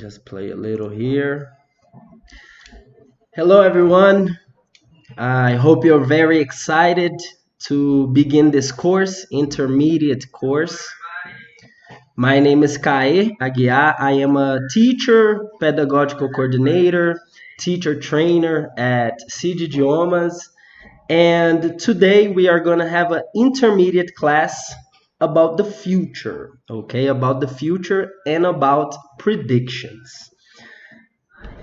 Just play a little here. Hello, everyone. I hope you're very excited to begin this course, intermediate course. My name is Caê Aguiar. I am a teacher, pedagogical coordinator, teacher trainer at Idiomas. And today we are going to have an intermediate class about the future, okay? About the future and about predictions.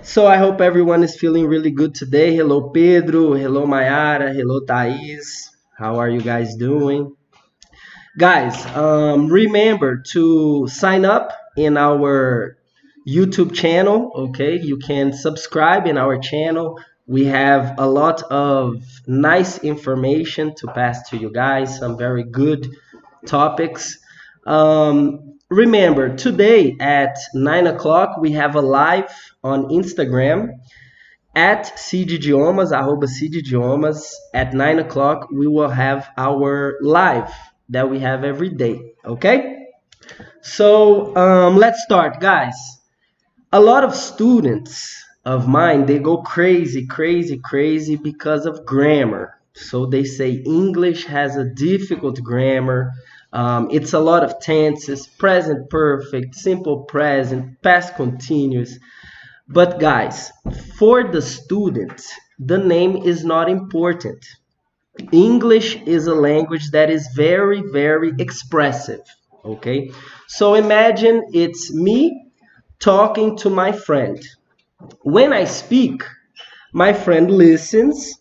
So I hope everyone is feeling really good today. Hello, Pedro. Hello, Mayara. Hello, Thais. How are you guys doing? Guys, remember to sign up in our YouTube channel, okay? You can subscribe in our channel. We have a lot of nice information to pass to you guys, some very good topics. Remember, today at 9 o'clock, we have a live on Instagram at Idiomas, @Idiomas. At 9 o'clock, we will have our live that we have every day, okay? So let's start, guys. A lot of students of mine, they go crazy because of grammar. So they say English has a difficult grammar. It's a lot of tenses, present perfect, simple present, past continuous. But guys, for the student, the name is not important. English is a language that is very expressive, okay? So imagine it's me talking to my friend. When I speak, my friend listens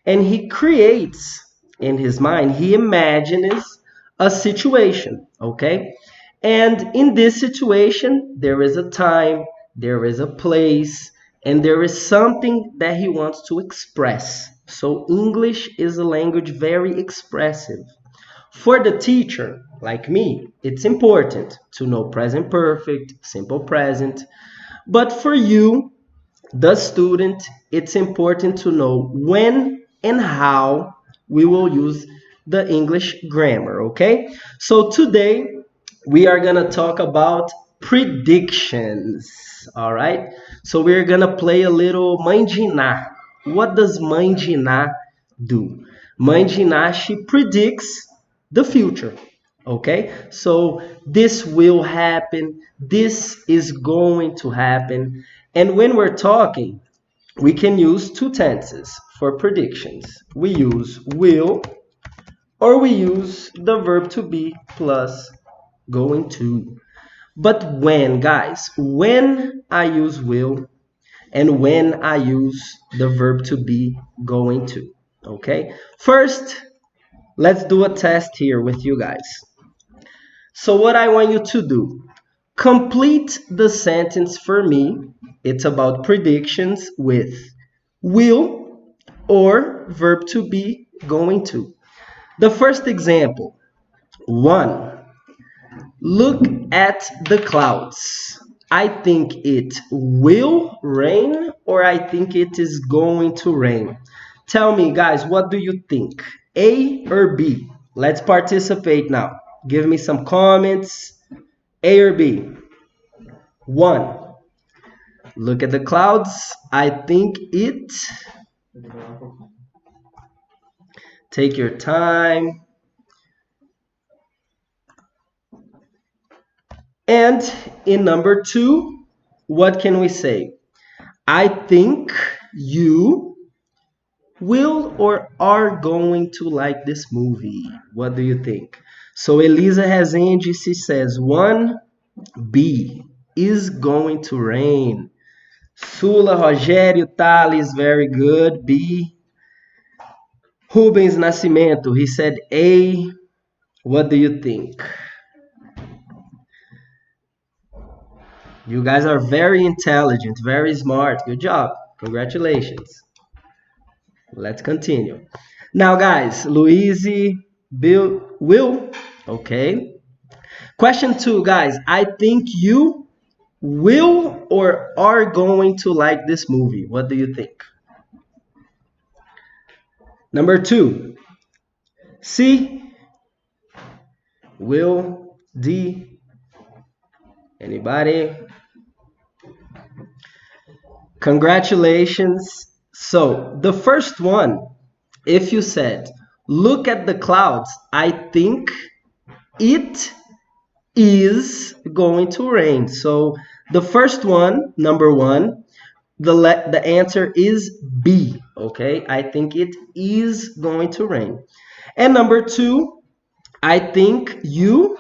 and he creates in his mind, he imagines a situation, okay? And in this situation, there is a time, there is a place, and there is something that he wants to express. So English is a language very expressive. For the teacher, like me, it's important to know present perfect, simple present. But for you, the student, it's important to know when and how we will use the English grammar, okay? So today, we are going to talk about predictions, all right? So we're going to play a little mãe de Iná. What does mãe de Iná do? Mãe de Iná, she predicts the future, okay? So this will happen, this is going to happen. And when we're talking, we can use two tenses for predictions. We use will, or we use the verb to be plus going to. But when, guys, when I use will and when I use the verb to be going to, okay? First, let's do a test here with you guys. So what I want you to do, complete the sentence for me. It's about predictions with will or verb to be going to. The first example, 1. Look at the clouds. I think it will rain or I think it is going to rain. Tell me, guys, what do you think? A or B? Let's participate now. Give me some comments. A or B? 1. Look at the clouds. I think it. Take your time. And in number 2, what can we say? I think you will or are going to like this movie. What do you think? So Elisa Rezende, she says 1B is going to rain. Sula Rogério Thales, very good. B. Rubens Nascimento, he said A. What do you think? You guys are very intelligent, very smart. Good job. Congratulations. Let's continue. Now, guys, Louise, Bill, Will. Okay. Question 2, guys. I think you will or are going to like this movie. What do you think? Number 2. C. Will, D. Anybody? Congratulations. So the first one, if you said, look at the clouds, I think it is going to rain. So the first one, number one, the answer is B, okay? I think it is going to rain. And number two, I think you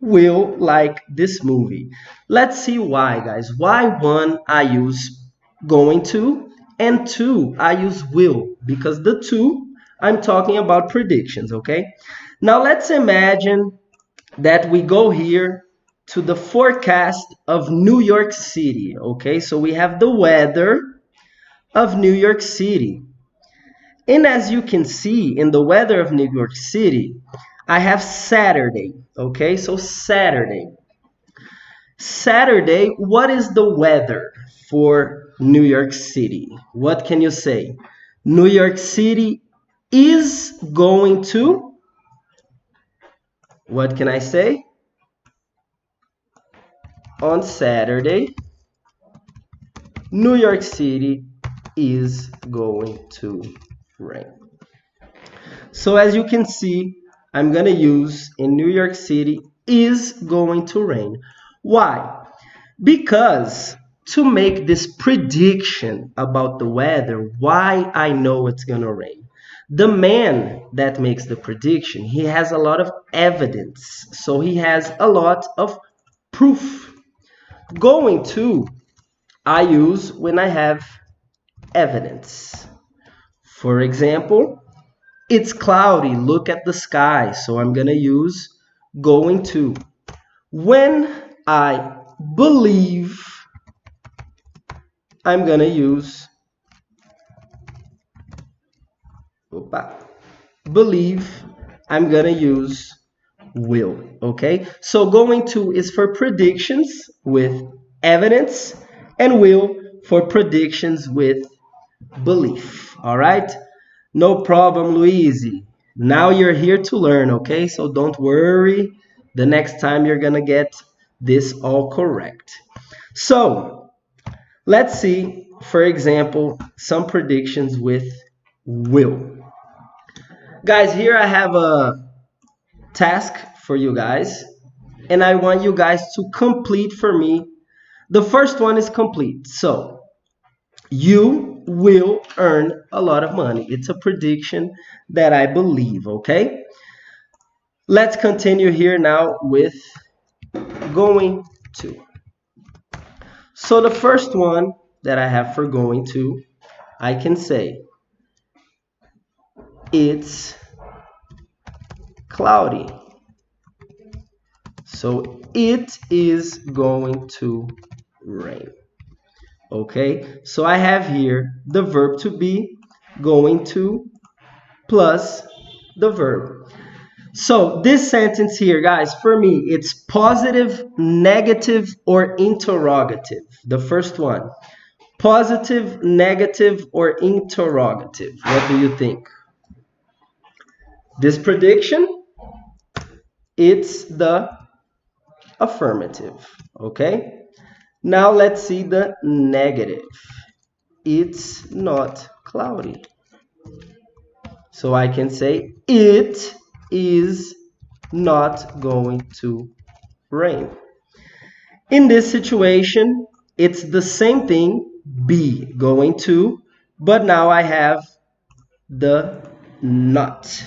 will like this movie. Let's see why, guys. Why one, I use going to, and two, I use will, because the two, I'm talking about predictions, okay? Now let's imagine that we go here to the forecast of New York City, okay? So we have the weather of New York City. And as you can see in the weather of New York City, I have Saturday, okay? So Saturday. Saturday, what is the weather for New York City? What can you say? New York City is going to, what can I say? On Saturday, New York City is going to rain. So as you can see, I'm going to use in New York City is going to rain. Why? Because to make this prediction about the weather, why I know it's going to rain. The man that makes the prediction, he has a lot of evidence. So he has a lot of proof. Going to, I use when I have evidence. For example, it's cloudy, look at the sky. So I'm going to use going to. When I believe, I'm going to use believe, I'm going to use will, okay? So going to is for predictions with evidence, and will for predictions with belief, all right? No problem, Luigi. Now you're here to learn, okay? So don't worry. The next time you're going to get this all correct. So let's see, for example, some predictions with will. Guys, here I have a task for you guys, and I want you guys to complete for me. The first one is complete. So you will earn a lot of money. It's a prediction that I believe, okay? Let's continue here now with going to. So the first one that I have for going to, I can say it's cloudy. So it is going to rain. Okay, so I have here the verb to be, going to, plus the verb. So this sentence here, guys, for me, it's positive, negative, or interrogative. The first one. Positive, negative, or interrogative. What do you think? This prediction, it's the affirmative. Okay? Now let's see the negative. It's not cloudy. So I can say it is not going to rain. In this situation, it's the same thing, be, going to, but now I have the not.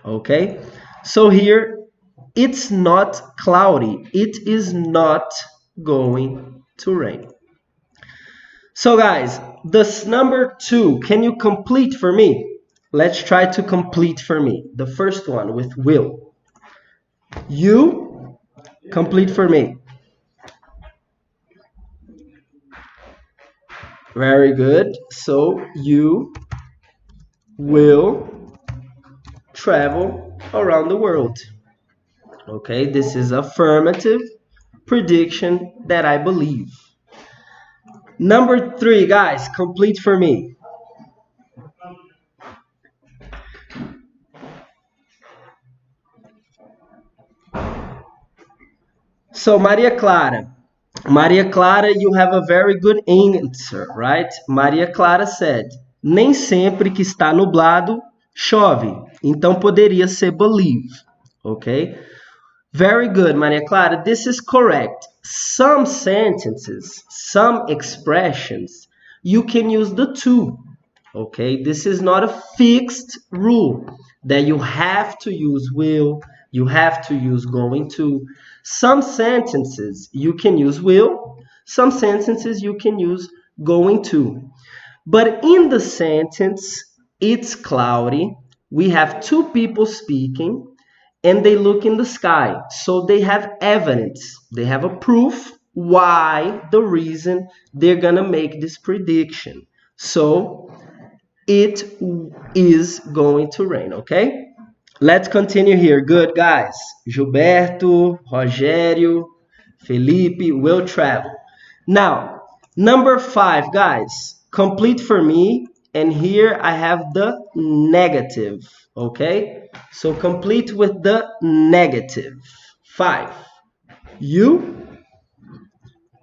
Okay? So here, it's not cloudy. It is not going to rain. So guys, this number 2, can you complete for me? Let's try to complete for me. The first one with will. You complete for me. Very good. So you will travel around the world. Okay, this is affirmative prediction that I believe. Number 3, guys, complete for me. So Maria Clara, Maria Clara, you have a very good answer, right? Maria Clara said, nem sempre que está nublado, chove. Então poderia ser believe, okay? Very good, Maria Clara. This is correct. Some sentences, some expressions, you can use the to, okay? This is not a fixed rule that you have to use will, you have to use going to. Some sentences you can use will, some sentences you can use going to. But in the sentence, it's cloudy, we have two people speaking, and they look in the sky. So they have evidence, they have a proof why, the reason they're gonna make this prediction. So it is going to rain, okay? Let's continue here. Good, guys. Gilberto, Rogério, Felipe will travel. Now, number 5, guys. Complete for me. And here I have the negative, okay? So complete with the negative. 5. You?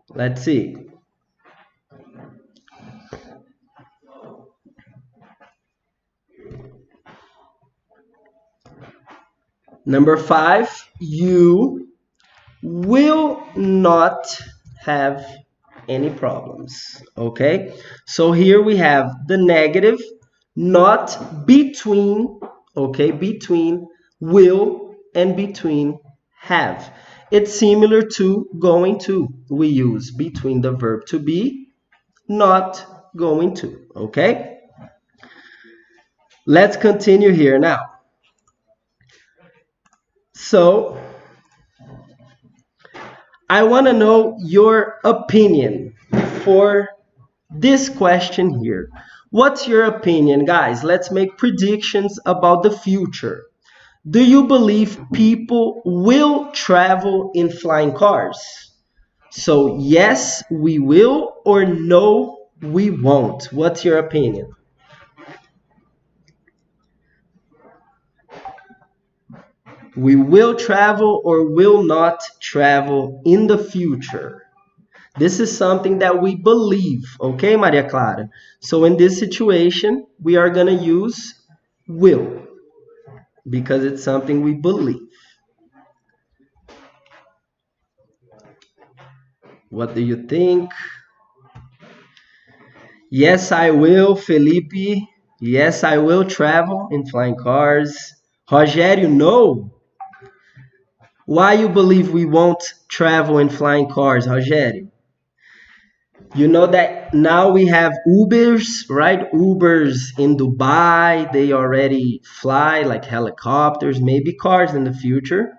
Let's see. Number 5, you will not have any problems, okay? So here we have the negative, not between, okay? Between will and between have. It's similar to going to. We use between the verb to be, not going to, okay? Let's continue here now. So, I want to know your opinion for this question here. What's your opinion, guys? Let's make predictions about the future. Do you believe people will travel in flying cars? So, yes, we will, or no, we won't. What's your opinion? We will travel or will not travel in the future. This is something that we believe, okay, Maria Clara? So in this situation, we are going to use will because it's something we believe. What do you think? Yes, I will, Felipe. Yes, I will travel in flying cars. Rogério, no. Why you believe we won't travel in flying cars, Rogério? You know that now we have Ubers, right? Ubers in Dubai, they already fly like helicopters, maybe cars in the future.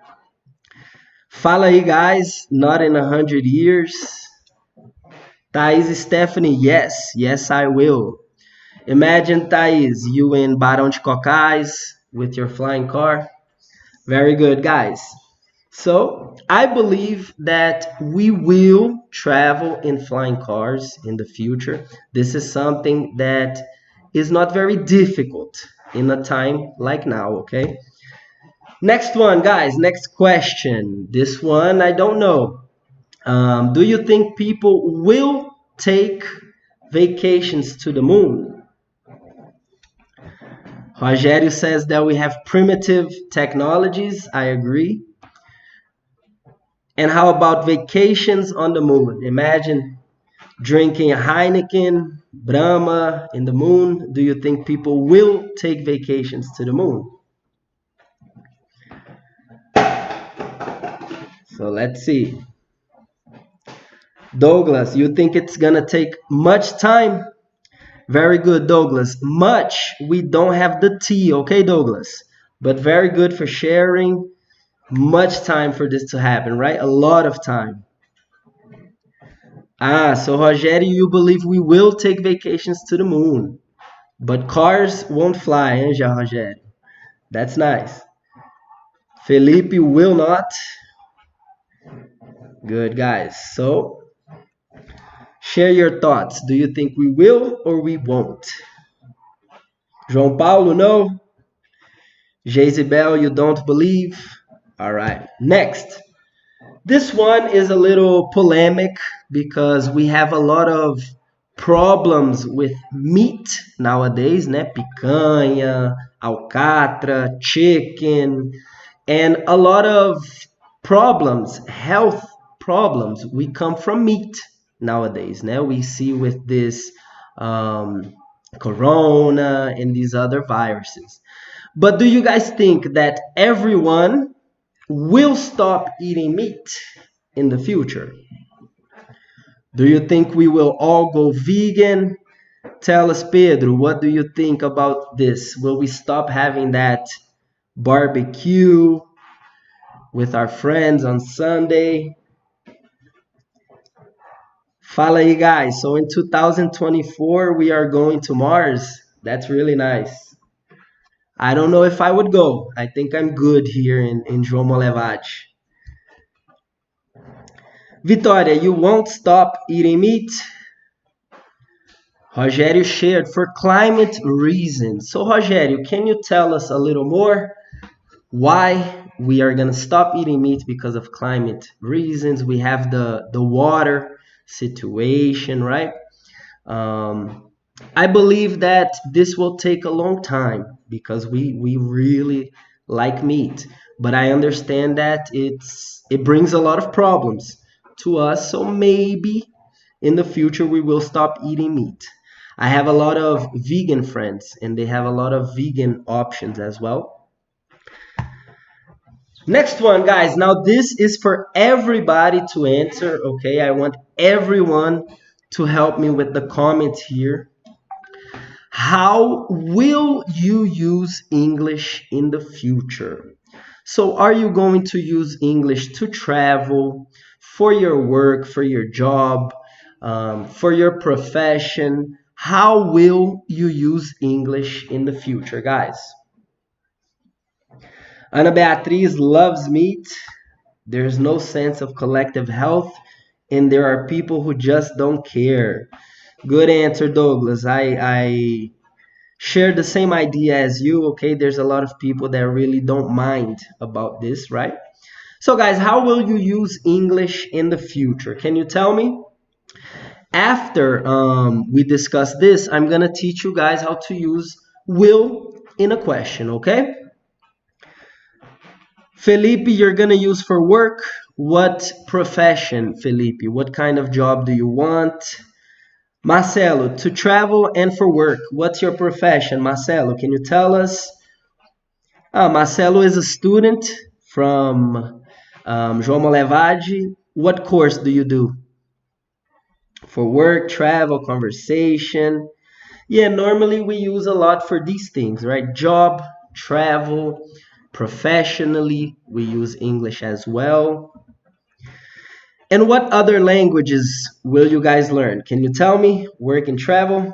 Fala aí, guys, not in 100 years. Thais Stephanie, yes, yes, I will. Imagine, Thais, you in Barão de Cocais with your flying car. Very good, guys. So, I believe that we will travel in flying cars in the future. This is something that is not very difficult in a time like now, okay? Next one, guys, next question. This one, I don't know. Do you think people will take vacations to the moon? Rogério says that we have primitive technologies. I agree. And how about vacations on the moon? Imagine drinking a Heineken, Brahma in the moon. Do you think people will take vacations to the moon? So let's see. Douglas, you think it's gonna take much time? Very good, Douglas. Much, we don't have the T, okay, Douglas? But very good for sharing. Much time for this to happen, right? A lot of time. So Rogério, you believe we will take vacations to the moon, but cars won't fly, hein, já, Rogério? That's nice. Felipe will not. Good, guys. So, share your thoughts. Do you think we will or we won't? João Paulo, no. Jezebel, you don't believe? All right. Next. This one is a little polemic because we have a lot of problems with meat nowadays, né? Picanha, alcatra, chicken, and a lot of problems, health problems, we come from meat nowadays. Né? We see with this corona and these other viruses. But do you guys think that everyone will stop eating meat in the future? Do you think we will all go vegan? Tell us, Pedro, what do you think about this? Will we stop having that barbecue with our friends on Sunday? Fala aí, guys. So in 2024, we are going to Mars. That's really nice. I don't know if I would go. I think I'm good here in João Molevade. Vitória, you won't stop eating meat? Rogério shared for climate reasons. So Rogério, can you tell us a little more why we are going to stop eating meat because of climate reasons? We have the water situation, right? I believe that this will take a long time because we really like meat. But I understand that it brings a lot of problems to us. So maybe in the future we will stop eating meat. I have a lot of vegan friends and they have a lot of vegan options as well. Next one, guys. Now this is for everybody to answer, okay? I want everyone to help me with the comments here. How will you use English in the future? So are you going to use English to travel, for your work, for your job, for your profession? How will you use English in the future, guys? Ana Beatriz loves meat. There's no sense of collective health, and there are people who just don't care. Good answer, Douglas. I share the same idea as you, okay? There's a lot of people that really don't mind about this, right? So, guys, how will you use English in the future? Can you tell me? After we discuss this, I'm going to teach you guys how to use will in a question, okay? Felipe, you're going to use for work. What profession, Felipe? What kind of job do you want? Marcelo, to travel and for work. What's your profession? Marcelo, can you tell us? Marcelo is a student from João Molevade. What course do you do? For work, travel, conversation. Yeah, normally we use a lot for these things, right? Job, travel, professionally, we use English as well. And what other languages will you guys learn? Can you tell me? Work and travel?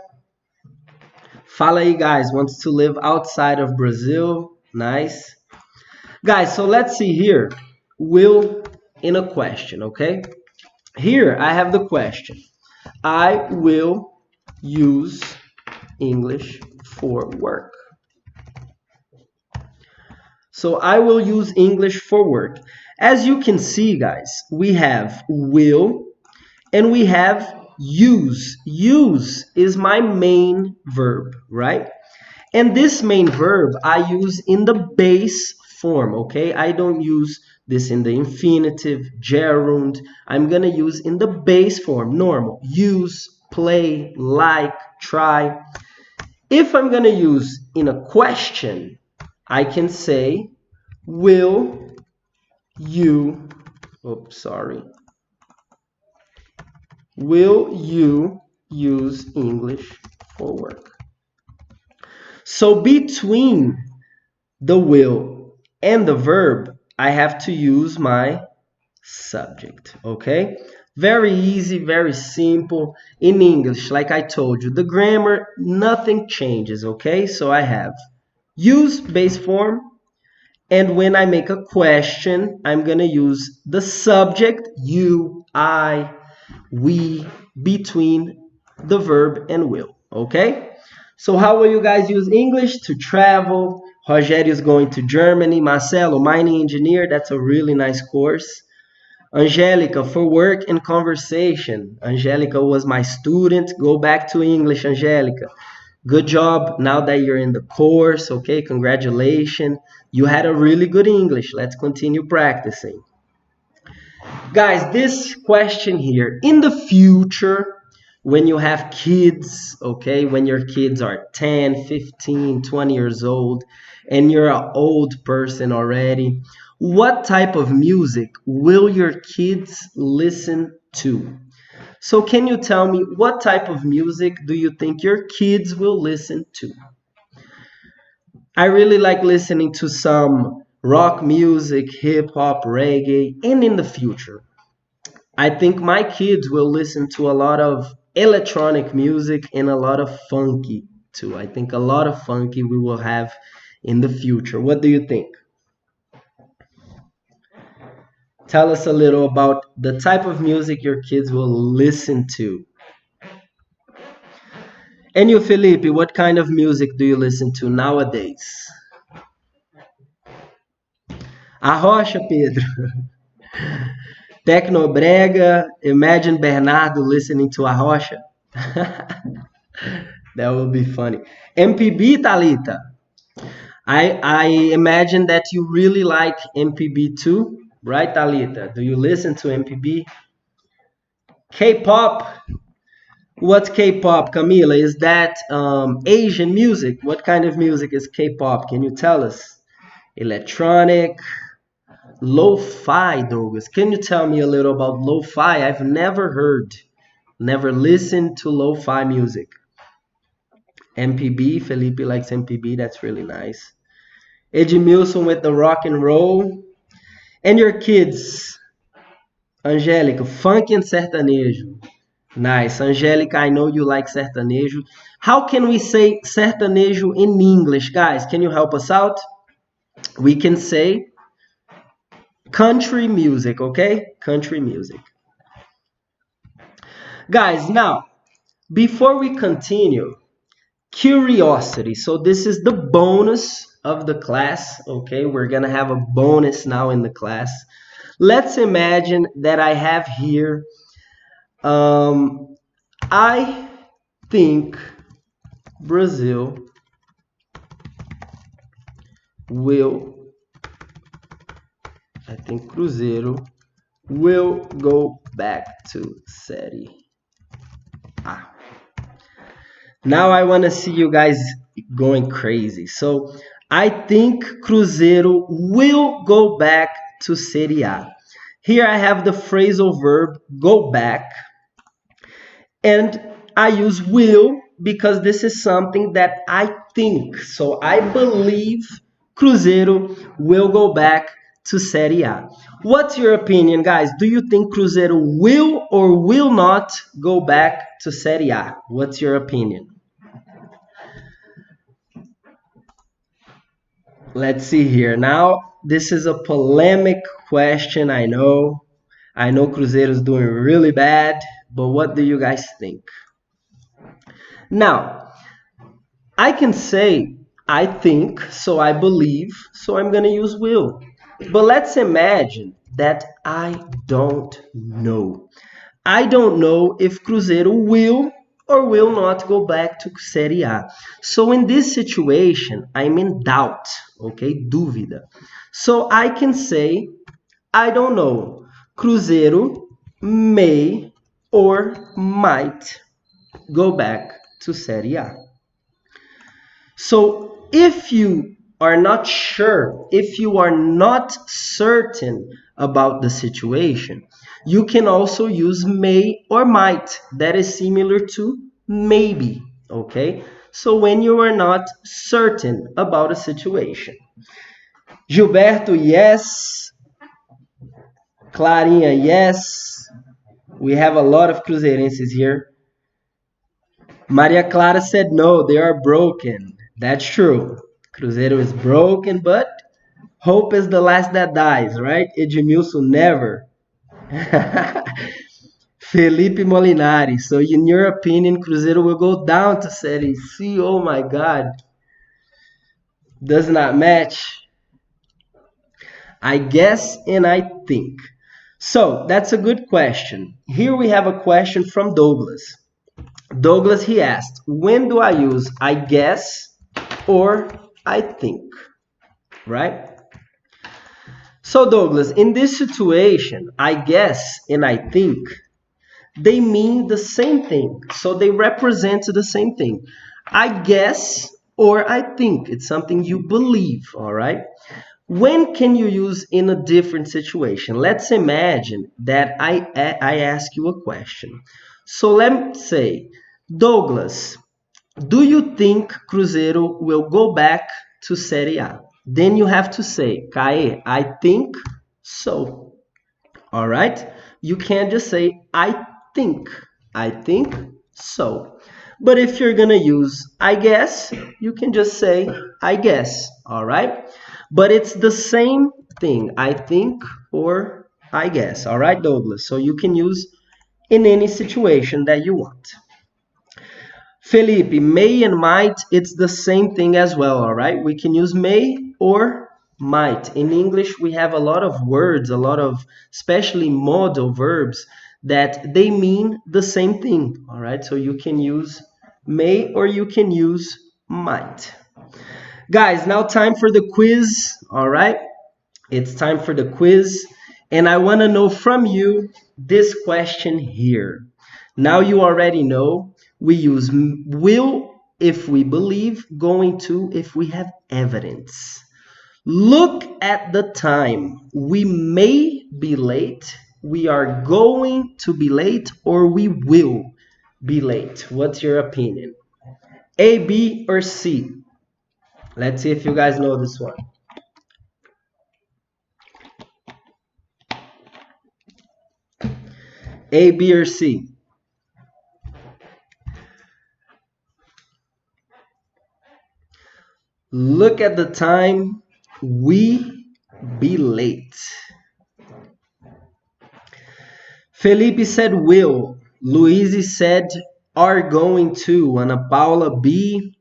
Fala aí, guys. Wants to live outside of Brazil. Nice. Guys, so let's see here. Will in a question, okay? Here I have the question. I will use English for work. So I will use English for work. As you can see, guys, we have will and we have use. Use is my main verb, right? And this main verb I use in the base form, okay? I don't use this in the infinitive, gerund. I'm going to use in the base form, normal. Use, play, like, try. If I'm going to use in a question, I can say, will you, will you use English for work? So between the will and the verb, I have to use my subject, okay? Very easy, very simple. In English, like I told you, the grammar, nothing changes, okay? So I have use base form, and when I make a question, I'm going to use the subject, you, I, we, between the verb and will, okay? So how will you guys use English? To travel. Rogério is going to Germany. Marcelo, mining engineer. That's a really nice course. Angelica, for work and conversation. Angelica was my student. Go back to English, Angelica. Good job now that you're in the course, okay? Congratulations. You had a really good English. Let's continue practicing. Guys, this question here, in the future, when you have kids, okay, when your kids are 10, 15, 20 years old, and you're an old person already, what type of music will your kids listen to? So can you tell me what type of music do you think your kids will listen to? I really like listening to some rock music, hip hop, reggae, and in the future, I think my kids will listen to a lot of electronic music and a lot of funky too. I think a lot of funky we will have in the future. What do you think? Tell us a little about the type of music your kids will listen to. And you, Felipe, what kind of music do you listen to nowadays? A Rocha, Pedro. Tecnobrega, imagine Bernardo listening to A Rocha. That would be funny. MPB, Thalita. I imagine that you really like MPB too, right, Thalita? Do you listen to MPB? K-pop. What's K-pop, Camila? Is that Asian music? What kind of music is K-pop? Can you tell us? Electronic, lo-fi, Douglas. Can you tell me a little about lo-fi? I've never heard, never listened to lo-fi music. MPB, Felipe likes MPB, that's really nice. Edmilson with the rock and roll. And your kids, Angélica, funk and sertanejo. Nice. Angélica, I know you like sertanejo. How can we say sertanejo in English, guys? Can you help us out? We can say country music, okay? Country music. Guys, now, before we continue, curiosity. So this is the bonus of the class, okay? We're gonna have a bonus now in the class. Let's imagine that I have here, I think Brazil will, I think Cruzeiro will go back to Série A. Now I want to see you guys going crazy. So I think Cruzeiro will go back to Série A. Here I have the phrasal verb go back. And I use will because this is something that I think. So I believe Cruzeiro will go back to Série A. What's your opinion, guys? Do you think Cruzeiro will or will not go back to Série A? What's your opinion? Let's see here. Now, this is a polemic question, I know. I know Cruzeiro is doing really bad, but what do you guys think? Now, I can say I think, so I believe, so I'm going to use will. But let's imagine that I don't know. I don't know if Cruzeiro will or will not go back to Série A. So in this situation, I'm in doubt, okay? Dúvida. So I can say, I don't know. Cruzeiro may or might go back to Série A. So if you are not sure, if you are not certain about the situation, you can also use may or might. That is similar to maybe, okay? So when you are not certain about a situation. Gilberto, yes. Clarinha, yes. We have a lot of Cruzeirenses here. Maria Clara said no, they are broken. That's true. Cruzeiro is broken, but hope is the last that dies, right? Edmilson, never. Felipe Molinari. So in your opinion, Cruzeiro will go down to Série C? Oh my God. Does not match. I guess and I think. So that's a good question. Here we have a question from Douglas. Douglas, he asked, when do I use I guess or I think, right? So Douglas, in this situation, I guess and I think, they mean the same thing. So they represent the same thing. I guess or I think, it's something you believe, all right? When can you use in a different situation? Let's imagine that I ask you a question. So let's say, Douglas, do you think Cruzeiro will go back to Serie A? Then you have to say, Caê, I think so. All right? You can't just say, I think. I think so. But if you're going to use I guess, you can just say I guess. All right? But it's the same thing, I think or I guess. All right, Douglas? So you can use in any situation that you want. Felipe, may and might, it's the same thing as well, all right? We can use may or might. In English, we have a lot of words, a lot of especially modal verbs that they mean the same thing, all right? So you can use may or you can use might. Guys, now time for the quiz, all right? It's time for the quiz, and I want to know from you this question here. Now you already know we use will if we believe, going to if we have evidence. Look at the time. We may be late, we are going to be late, or we will be late. What's your opinion? A, B, or C? Let's see if you guys know this one. A, B, or C? Look at the time, we be late. Felipe said will. Luiz said are going to. Ana Paula, B.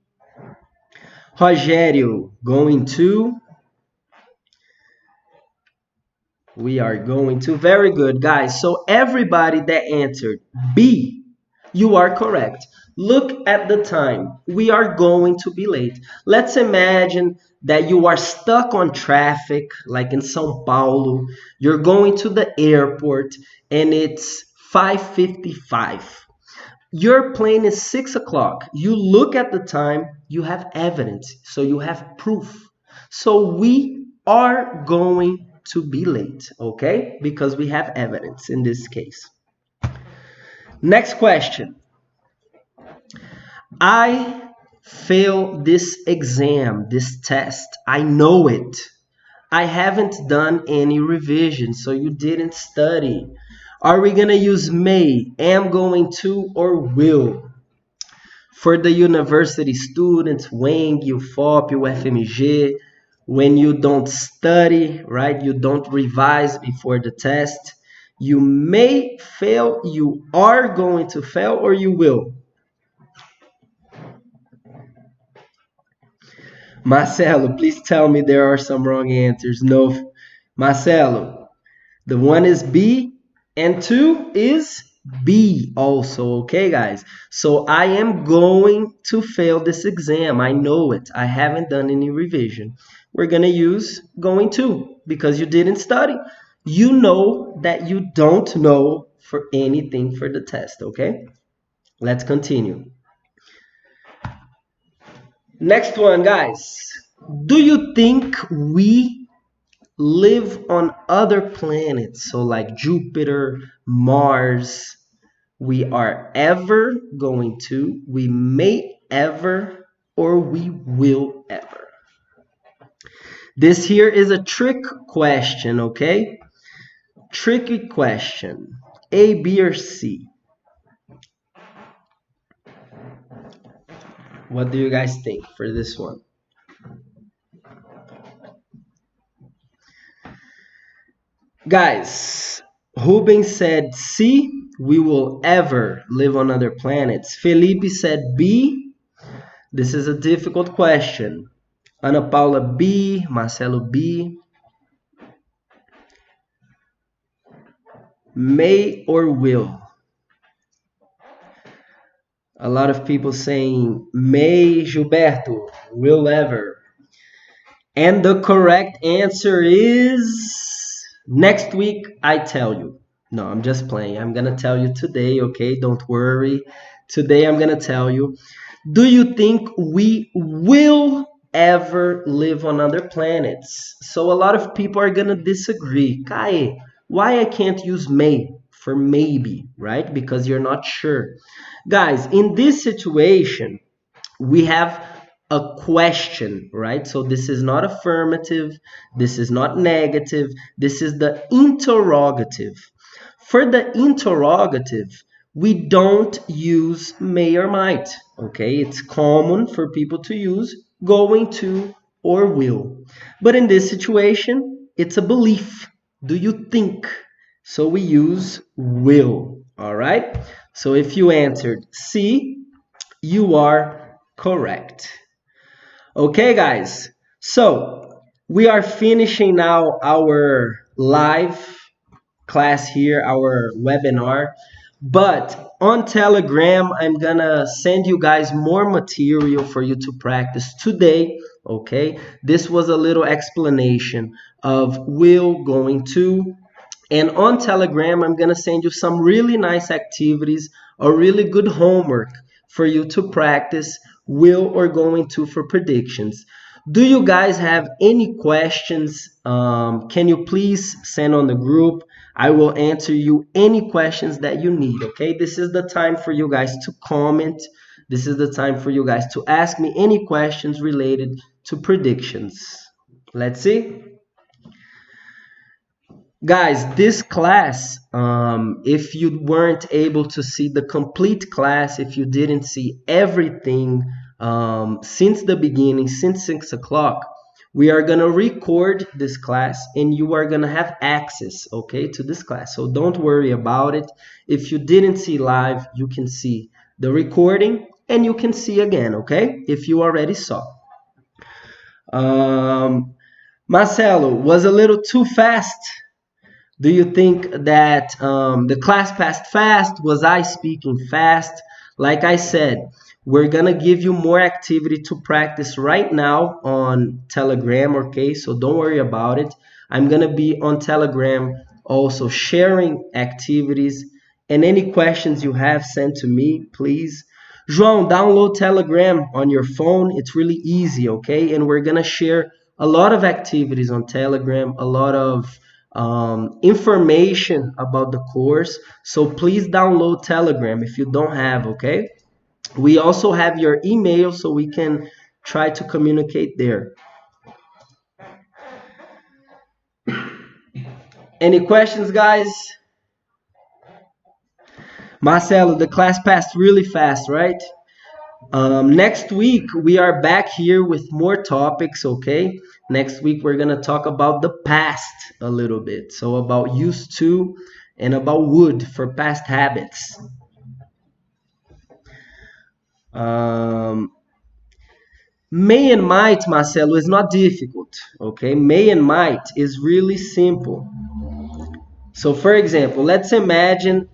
Rogério, going to. We are going to. Very good, guys. So everybody that answered B, you are correct. Look at the time. We are going to be late. Let's imagine that you are stuck on traffic, like in São Paulo. You're going to the airport and it's 5:55. Your plane is 6 o'clock. You look at the time, you have evidence. So you have proof. So we are going to be late, okay? Because we have evidence in this case. Next question. I failed this exam, this test. I know it. I haven't done any revision, so you didn't study. Are we going to use may, am going to, or will? For the university students, WENG, UFOP, UFMG, when you don't study, right, you don't revise before the test, you may fail, you are going to fail, or you will. Marcelo, please tell me there are some wrong answers. No, Marcelo, the one is B and 2 is B also, okay, guys? So I am going to fail this exam. I know it. I haven't done any revision. We're going to use going to because you didn't study. You know that you don't know for anything for the test, okay? Let's continue. Next one, guys. Do you think we live on other planets? So like Jupiter, Mars, we are ever going to, we may ever, or we will ever. This here is a trick question, okay? Tricky question. A, B, or C? What do you guys think for this one? Guys, Ruben said C, we will ever live on other planets. Felipe said B. This is a difficult question. Ana Paula B, Marcelo B. May or will? A lot of people saying may, Gilberto, will ever. And the correct answer is next week, I tell you. No, I'm just playing. I'm going to tell you today, okay? Don't worry. Today, I'm going to tell you. Do you think we will ever live on other planets? So a lot of people are going to disagree. Kai, why I can't use may for maybe, right? Because you're not sure. Guys, in this situation, we have a question, right? So this is not affirmative, this is not negative, this is the interrogative. For the interrogative, we don't use may or might, okay? It's common for people to use going to or will. But in this situation, it's a belief. Do you think? So we use will, all right? So if you answered C, you are correct. Okay, guys. So we are finishing now our live class here, our webinar. But on Telegram, I'm gonna send you guys more material for you to practice today. Okay, this was a little explanation of will, going to. And on Telegram, I'm gonna send you some really nice activities, a really good homework for you to practice will or going to for predictions. Do you guys have any questions? Can you please send on the group? I will answer you any questions that you need, okay? This is the time for you guys to comment. This is the time for you guys to ask me any questions related to predictions. Let's see. Guys, this class, if you weren't able to see the complete class, if you didn't see everything since the beginning, since 6 o'clock, we are going to record this class and you are going to have access, okay, to this class. So don't worry about it. If you didn't see live, you can see the recording and you can see again, okay, if you already saw. Marcelo, was a little too fast? Do you think that the class passed fast? Was I speaking fast? Like I said, we're going to give you more activity to practice right now on Telegram, okay? So don't worry about it. I'm going to be on Telegram also sharing activities. And any questions you have, send to me, please. João, download Telegram on your phone. It's really easy, okay? And we're going to share a lot of activities on Telegram, a lot of information about the course. So please download Telegram if you don't have, okay? We also have your email so we can try to communicate there. Any questions, guys? Marcelo, the class passed really fast, right? Next week, we are back here with more topics, okay? Next week, we're going to talk about the past a little bit. So about used to and about would for past habits. May and might, Marcelo, is not difficult, okay? May and might is really simple. So, for example, let's imagine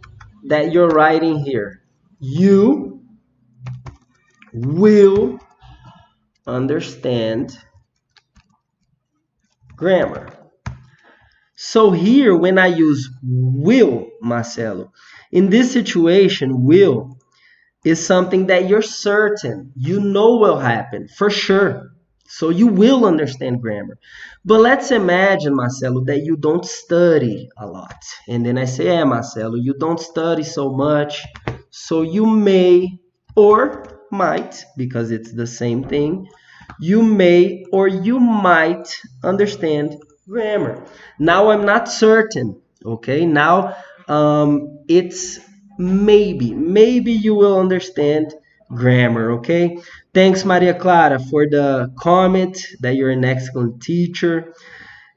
that you're writing here. You will understand grammar. So here, when I use will, Marcelo, in this situation, will is something that you're certain, you know will happen, for sure. So you will understand grammar. But let's imagine, Marcelo, that you don't study a lot. And then I say, yeah, Marcelo, you don't study so much, so you may or might, because it's the same thing, you may or you might understand grammar. Now I'm not certain, okay? Now it's maybe you will understand grammar, okay? Thanks, Maria Clara, for the comment that you're an excellent teacher.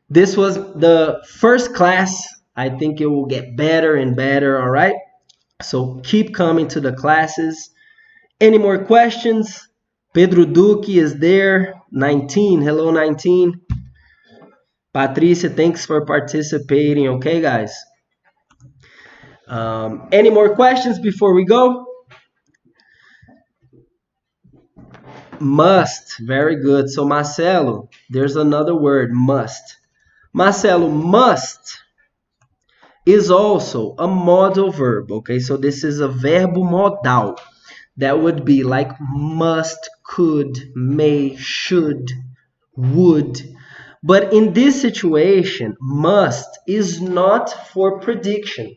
This was the first class. I think it will get better and better, all right? So keep coming to the classes. Any more questions? Pedro Duque is there. 19. Hello, 19. Patricia, thanks for participating. Okay, guys? Any more questions before we go? Must, very good. So Marcelo, there's another word, must. Marcelo, must is also a modal verb, okay? So this is a verbo modal. That would be like must, could, may, should, would. But in this situation, must is not for prediction.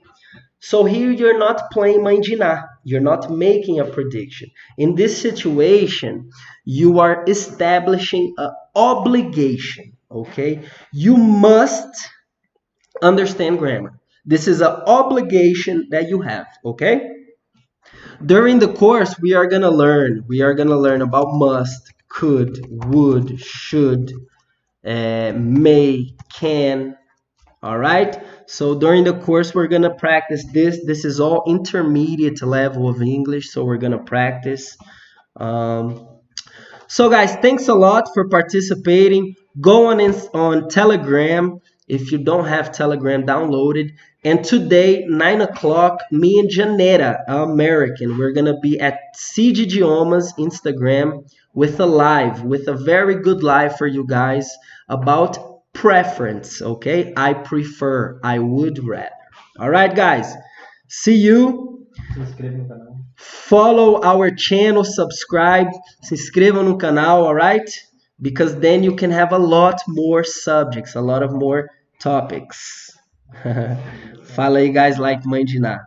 So here you're not playing mandinar. You're not making a prediction. In this situation, you are establishing an obligation, okay? You must understand grammar. This is an obligation that you have, okay? During the course, we are gonna learn about must, could, would, should, may, can. All right. So during the course, we're gonna practice this. This is all intermediate level of English, so we're gonna practice. So guys, thanks a lot for participating. Go on Telegram. If you don't have Telegram, download it. And today, 9 o'clock, me and Janeta, American, we're going to be at Idiomas Instagram with a very good live for you guys about preference, okay? I prefer, I would rather. All right, guys. See you. Se inscreva no canal. Follow our channel, subscribe, se inscrevam no canal, alright? Because then you can have a lot more subjects, a lot of more topics. Fala aí, guys, like mandinar.